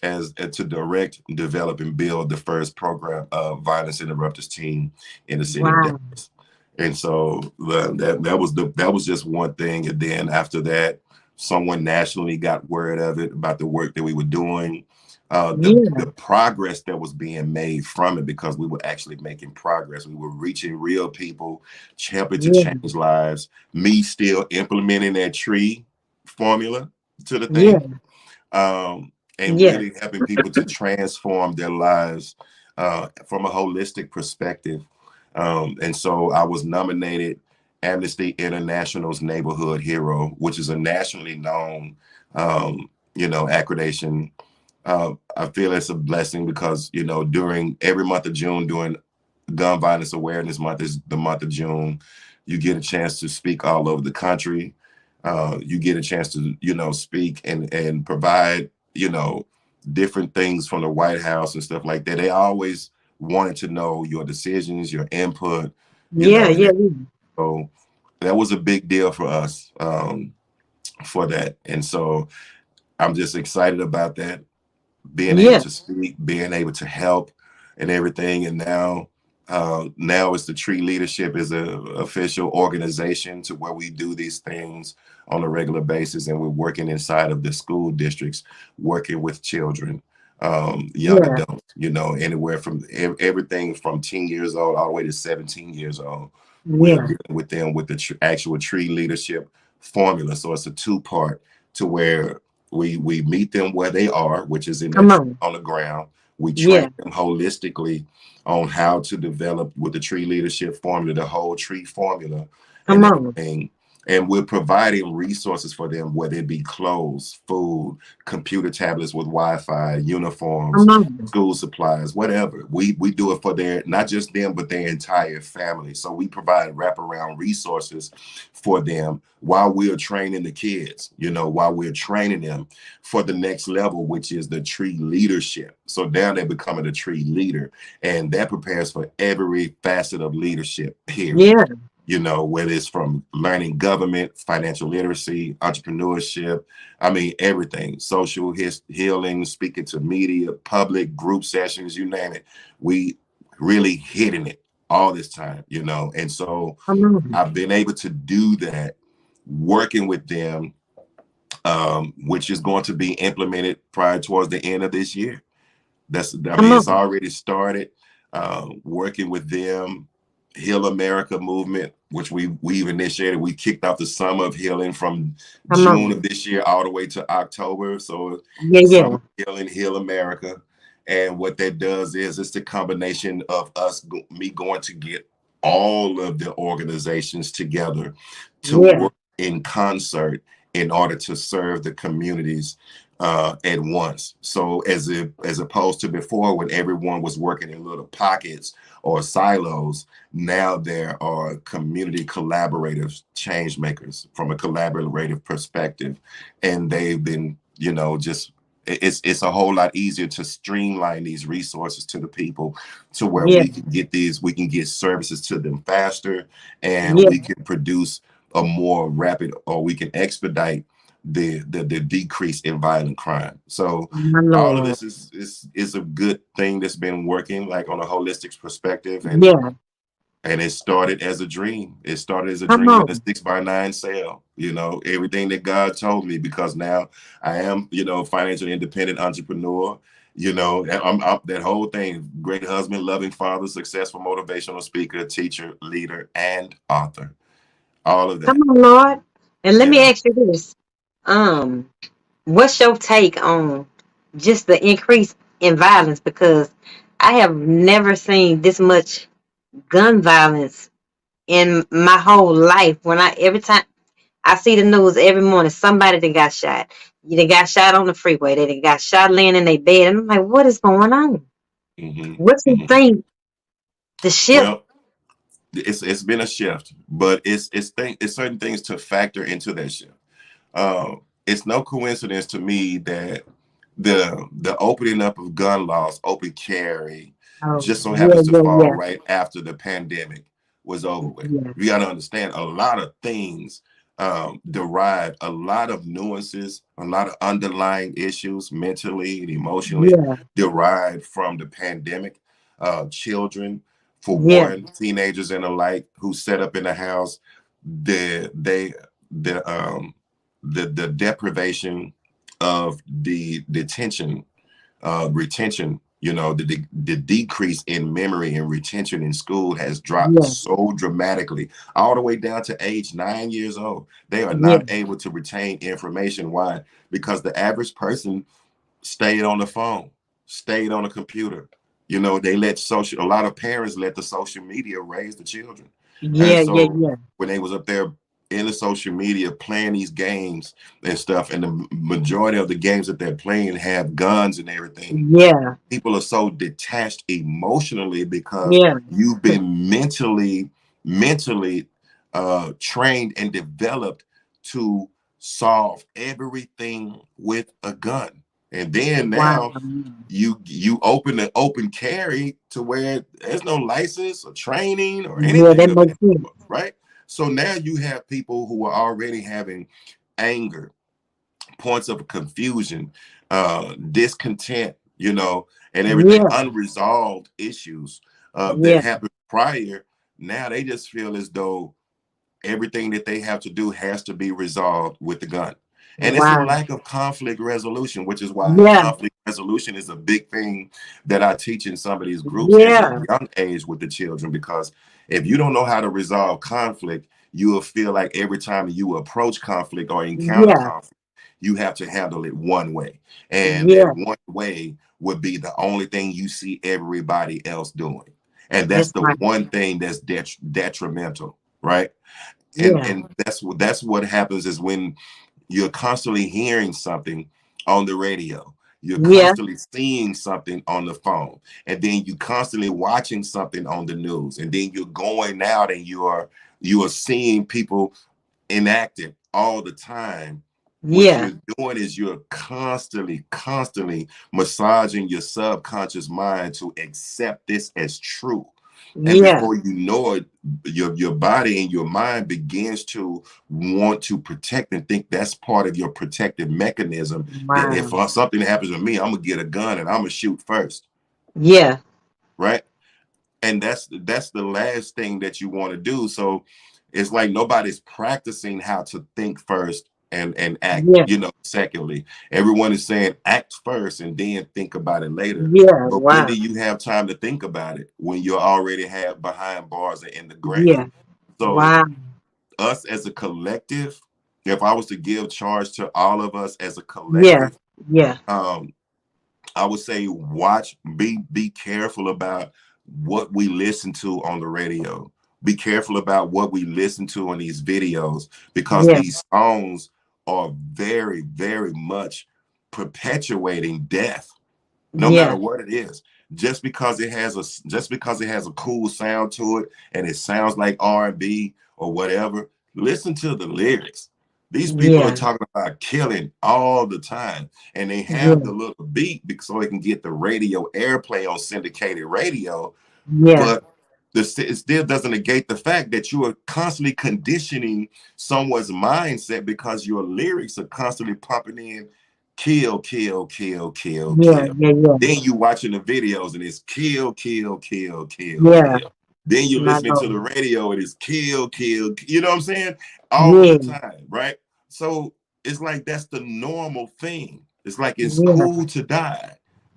as to direct, develop, and build the first program of violence interrupters team in the city of Wow. Dallas. And so that was just one thing. And then after that, someone nationally got word of it about the work that we were doing, Yeah, the progress that was being made from it, because we were actually making progress. We were reaching real people, helping to yeah, change lives. Me still implementing that tree formula to the yeah, thing, and yes. really helping people to transform their lives from a holistic perspective. And so I was nominated Amnesty International's Neighborhood Hero, which is a nationally known, accreditation. I feel it's a blessing because, during every month of June, during Gun Violence Awareness Month is the month of June, you get a chance to speak all over the country. You get a chance to, speak and provide, different things from the White House and stuff like that. They always wanted to know your decisions, your input, Yeah, and yeah, yeah, so that was a big deal for us, for that. And so I'm just excited about that, being able yeah, to speak, being able to help, and everything. And now it's the Tree Leadership is a official organization to where we do these things on a regular basis, and we're working inside of the school districts, working with children, young yeah, adults, anywhere from everything from 10 years old all the way to 17 years old. We are yeah. dealing with them with the actual Tree Leadership formula. So it's a two-part to where we meet them where they are, which is in Come that on. on the ground. We train Yeah, them holistically on how to develop with the Tree Leadership formula, the whole tree formula, come and on. everything. And we're providing resources for them, whether it be clothes, food, computer tablets with Wi-Fi, uniforms, Come on. school supplies, whatever. We do it for their, not just them, but their entire family. So we provide wraparound resources for them while we're training the kids, while we're training them for the next level, which is the tree leadership. So now they're becoming a tree leader, and that prepares for every facet of leadership, period. Yeah, Whether it's from learning government, financial literacy, entrepreneurship, I mean, everything, social healing, speaking to media, public group sessions, you name it. We really hitting it all this time, and so come on. I've been able to do that, working with them, which is going to be implemented prior towards the end of this year. Come It's on. already started. Working with them, Heal America movement, which we've initiated. We kicked off the summer of healing from Come June on. of this year all the way to October. So Yeah, Summer yeah. of Healing, Heal America. And what that does is it's the combination of me going to get all of the organizations together to Yeah. work in concert in order to serve the communities at once. So as opposed to before when everyone was working in little pockets or silos, now there are community collaborative change makers from a collaborative perspective, and they've been, just it's a whole lot easier to streamline these resources to the people to where Yeah. we can get services to them faster, and Yeah. we can produce a more rapid, or we can expedite the decrease in violent crime. So My all of Lord. this is a good thing that's been working like on a holistic perspective, Yeah. and it started as a dream. It started as a Come dream in a on. 6x9 sale. Everything that God told me, because now I am, financially independent entrepreneur. I'm that whole thing: great husband, loving father, successful motivational speaker, teacher, leader, and author. All of Come that. on, Lord. And let me Yeah. ask you this. Um, what's your take on just the increase in violence? Because I have never seen this much gun violence in my whole life. Every time I see the news every morning, somebody that got shot. They got shot on the freeway. They got shot laying in their bed. And I'm like, what is going on? hmm What you hmm think the shift? Well, it's been a shift, but it's certain things to factor into that shift. It's no coincidence to me that the opening up of gun laws, open carry, Oh, just so yeah, happens to yeah, fall yeah, right after the pandemic was over with. yeah, You got to understand a lot of things derive a lot of nuances, a lot of underlying issues mentally and emotionally yeah, derived from the pandemic. Children, for yeah, one, teenagers and the like, who set up in the house, the they the deprivation of the detention retention, the decrease in memory and retention in school has dropped yeah, so dramatically, all the way down to age 9 years old. They are yeah, not able to retain information. Why? Because the average person stayed on the phone, stayed on the computer. They a lot of parents let the social media raise the children. And yeah, yeah, so yeah, when they was up there in the social media playing these games and stuff, and the majority of the games that they're playing have guns and everything, yeah, people are so detached emotionally because yeah. you've been mentally trained and developed to solve everything with a gun. And then Wow. now you open the open carry to where there's no license or training or Yeah, anything that of that makes sense. sort, right? So now you have people who are already having anger, points of confusion, discontent, and everything, Yeah, unresolved issues that yeah. happened prior. Now they just feel as though everything that they have to do has to be resolved with the gun. And it's a Wow. lack of conflict resolution, which is why Yeah, conflict resolution is a big thing that I teach in some of these groups at a yeah, young age with the children. Because if you don't know how to resolve conflict, you will feel like every time you approach conflict or encounter yeah, conflict, you have to handle it one way. And that yeah. one way would be the only thing you see everybody else doing. And that's That's the right. one thing that's detrimental, right? and Yeah, and that's what happens is when you're constantly hearing something on the radio, you're yeah, constantly seeing something on the phone, and then you constantly watching something on the news, and then you're going out and you are seeing people enacted all the time. What yeah. you're doing is you're constantly massaging your subconscious mind to accept this as true. And Yeah. before you know it, your body and your mind begins to want to protect and think that's part of your protective mechanism, that if Wow. something happens to me, I'm gonna get a gun and I'm gonna shoot first, Yeah. right? And that's the last thing that you want to do. So it's like nobody's practicing how to think first and act, Yeah. secondly. Everyone is saying act first and then think about it later. Yeah. But when Wow. do you have time to think about it? When you're already have behind bars and in the grave. Yeah. So Wow. us as a collective, if I was to give charge to all of us as a Yeah. collective, Yeah. um, I would say be careful about what we listen to on the radio. Be careful about what we listen to on these videos, because Yeah. these songs are very, very much perpetuating death, no matter Yeah. what it is. Just because it has a cool sound to it and it sounds like R&B or whatever, listen to the lyrics. These people are Yeah. talking about killing all the time, and they have Yeah. the little beat because so they can get the radio airplay on syndicated radio. Yeah. But it still doesn't negate the fact that you are constantly conditioning someone's mindset, because your lyrics are constantly pumping in kill, kill, kill, kill, Yeah. kill. Yeah. Yeah. Then you watching the videos and it's kill, kill, kill, kill, Yeah. kill. Then you're My listening to the Lord. radio and it's kill, kill. You know what I'm saying? All Yeah. the time, right? So it's like that's the normal thing. It's like it's Yeah. cool to die,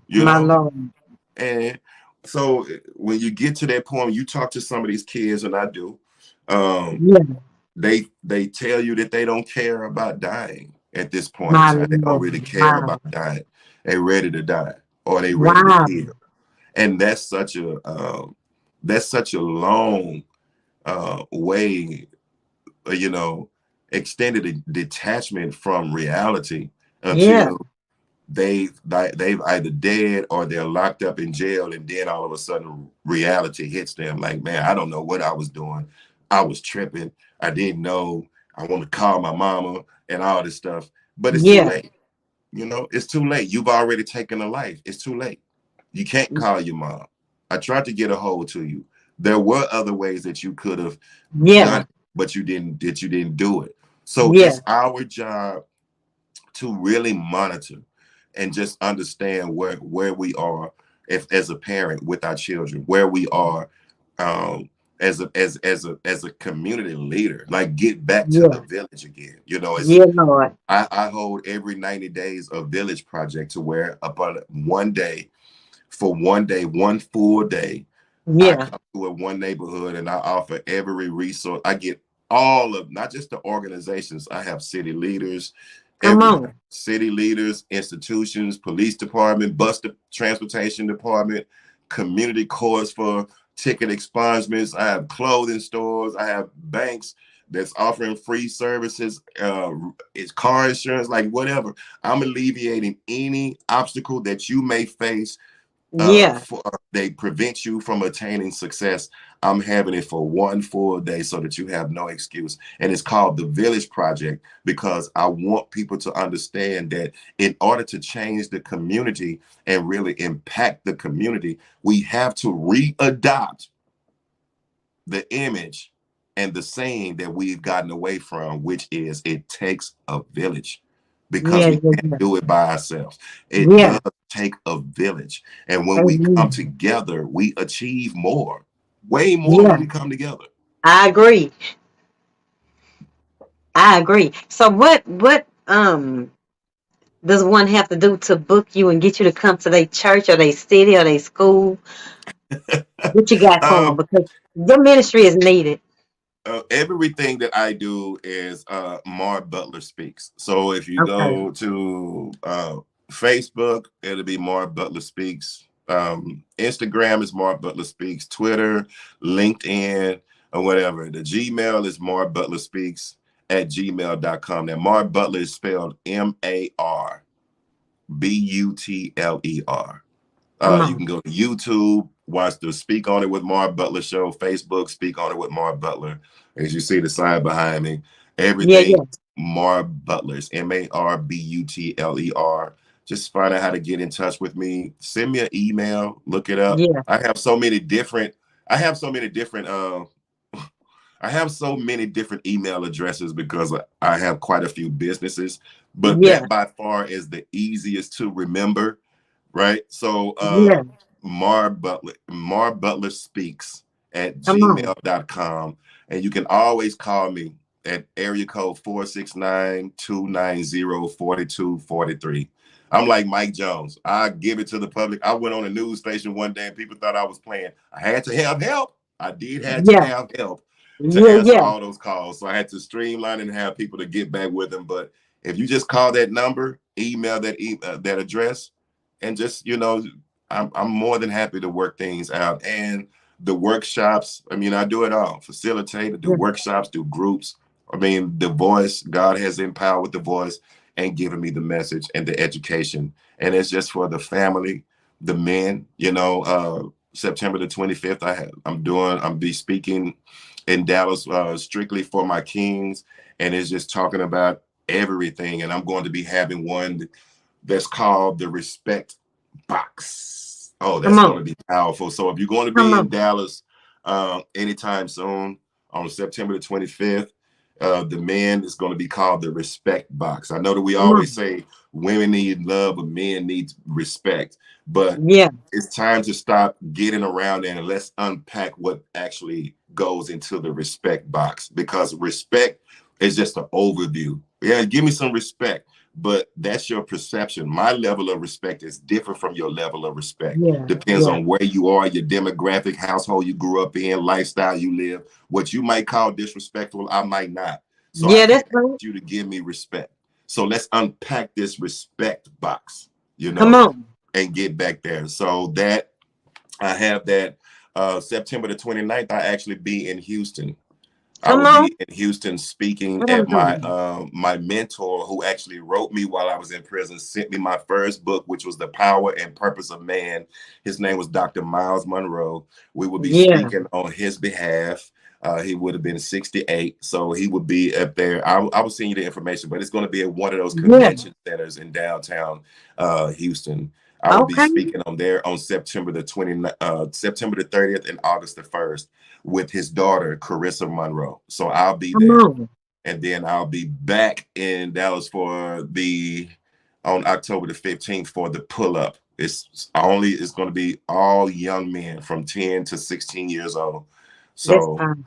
you My know? Lord. And so when you get to that point, you talk to some of these kids, and I do, um, Yeah. they tell you that they don't care about dying at this point in My time. They don't Lord. really care Wow. about dying. They ready to die, or they ready to Wow. kill. And that's such a long way, you know, extended detachment from reality Yeah. until they've either dead or they're locked up in jail, and then all of a sudden reality hits them like, man, I don't know what I was doing. I was tripping. I didn't know. I want to call my mama and all this stuff, but it's too Yeah. late. It's too late. You've already taken a life. It's too late. You can't call your mom. I tried to get a hold to you. There were other ways that you could have done Yeah. it, but you didn't do it. So Yeah. it's our job to really monitor and just understand where we are, if as a parent with our children, where we are, as a community leader, like get back to the Yeah. village again. It's Yeah, Lord. I hold every 90 days a village project, to where upon one day, for one day, one full day, I Yeah. come to one neighborhood and I offer every resource. I get all of, not just the organizations. I have city leaders, Come everybody, on. city leaders, institutions, police department, transportation department, community courts for ticket expungements. I have clothing stores. I have banks that's offering free services. It's car insurance, like whatever. I'm alleviating any obstacle that you may face, Yeah. they prevent you from attaining success. I'm having it for one full day so that you have no excuse. And it's called the Village Project, because I want people to understand that in order to change the community and really impact the community, we have to readopt the image and the saying that we've gotten away from, which is it takes a village, because Yeah. we Yeah. can't do it by ourselves. It Yeah. does take a village. And when we come Amen. together, we achieve more, way more when Yeah. we come together. I agree. I agree. So what does one have to do to book you and get you to come to their church or their city or their school? What you got for them? um, Because your ministry is needed. Everything that I do is Mar Butler Speaks. So if you Okay. go to Facebook, it'll be Mar Butler Speaks. Instagram is Mar Butler Speaks. Twitter, LinkedIn, or whatever. The Gmail is Mar Butler Speaks at gmail.com. Now, Mar Butler is spelled Marbutler. Come You on. can go to YouTube, watch the Speak On It with Mar Butler show, Facebook, Speak On It with Mar Butler. As you see the sign behind me, Yeah. everything Yeah. Mar Butler is Marbutler. Just find out how to get in touch with me. Send me an email, look it up. Yeah. I have so many different I have so many different email addresses because I have quite a few businesses, but Yeah. that by far is the easiest to remember, right? So Yeah. Mar Butler Speaks at Come on. gmail.com. And you can always call me. at area code 469-290-4243. I'm like Mike Jones. I give it to the public. I went on a news station one day and people thought I was playing. I had to have help. I did have to Yeah. have help to Yeah. answer Yeah. all those calls. So I had to streamline and have people to get back with them. But if you just call that number, email that address, and just, I'm more than happy to work things out. And the workshops, I mean, I do it all. Facilitate, do Yeah. workshops, do groups. I mean, the voice, God has empowered the voice and given me the message and the education. And it's just for the family, the men, September the 25th, I'm be speaking in Dallas, strictly for my kings. And it's just talking about everything. And I'm going to be having one that's called the Respect Box. Oh, Come that's going to on. be powerful. So if you're going to Come be in on. Dallas anytime soon on September the 25th, the man is going to be called the Respect Box. I know that we Come always on. say women need love, but men need respect. But Yeah. it's time to stop getting around there and let's unpack what actually goes into the respect box, because respect is just an overview. Yeah, give me some respect, but that's your perception. My level of respect is different from your level of respect. Yeah. Depends Yeah. on where you are, your demographic, household you grew up in, lifestyle you live. What you might call disrespectful, I might not. So I Yeah. can't That's ask right. you to give me respect. So let's unpack this respect box, Come on. and get back there. So that I have that September the 29th, I actually be in Houston. I Come will on. be in Houston speaking Come at my on. my mentor, who actually wrote me while I was in prison, sent me my first book, which was The Power and Purpose of Man. His name was Dr. Miles Monroe. We will be Yeah. speaking on his behalf. He would have been 68, so he would be up there. I will send you the information, but it's going to be at one of those Yeah. convention centers in downtown Houston. I will be Okay. speaking on there on September the 30th and August the 1st with his daughter, Carissa Monroe. So I'll be Come there. on. And then I'll be back in Dallas on October the 15th for the pull up. It's going to be all young men from 10 to 16 years old. That's So fine.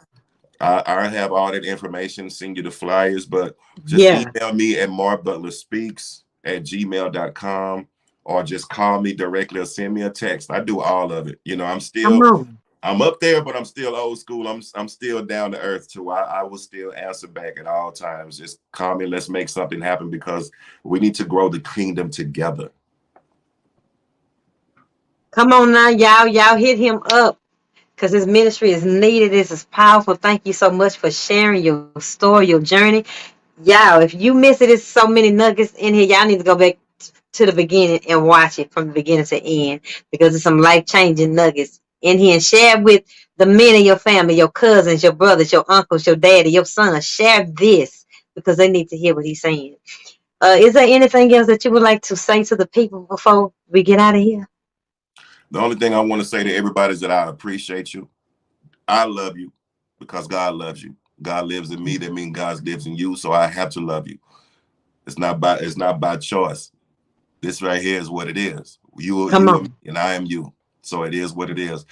I have all that information, send you the flyers, but just Yeah. email me at marbutlerspeaks@gmail.com, or just call me directly or send me a text. I do all of it. Come on. I'm up there, but I'm still old school. I'm still down to earth too. I will still answer back at all times. Just call me. Let's make something happen, because we need to grow the kingdom together. Come on now, y'all. Y'all hit him up because his ministry is needed. This is powerful. Thank you so much for sharing your story, your journey. Y'all, if you miss it, there's so many nuggets in here. Y'all need to go back to the beginning and watch it from the beginning to end, because there's some life-changing nuggets in here. And share with the men in your family, your cousins, your brothers, your uncles, your daddy, your sons. Share this because they need to hear what he's saying. Is there anything else that you would like to say to the people before we get out of here? The only thing I want to say to everybody is that I appreciate you. I love you because God loves you. God lives in me. That means God lives in you. So I have to love you. It's not by choice. This right here is what it is. You Come you on. and I am you. So it is what it is.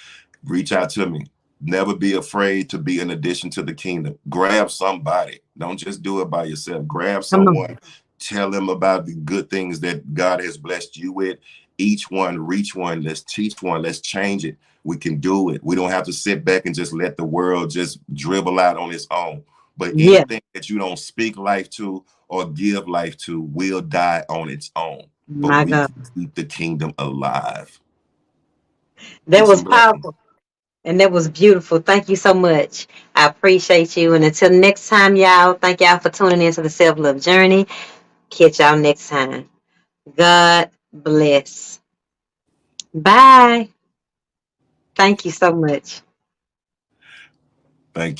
Reach out to me. Never be afraid to be an addition to the kingdom. Grab somebody. Don't just do it by yourself. Grab Come someone. on. Tell them about the good things that God has blessed you with. Each one, reach one. Let's teach one. Let's change it. We can do it. We don't have to sit back and just let the world just dribble out on its own. But Yeah, anything that you don't speak life to or give life to will die on its own. But my we God. can keep the kingdom alive. That Peace was and blessings. powerful. And that was beautiful. Thank you so much. I appreciate you. And until next time, y'all, thank y'all for tuning into the Self Love Journey. Catch y'all next time. God bless. Bye. Thank you so much. Thank you.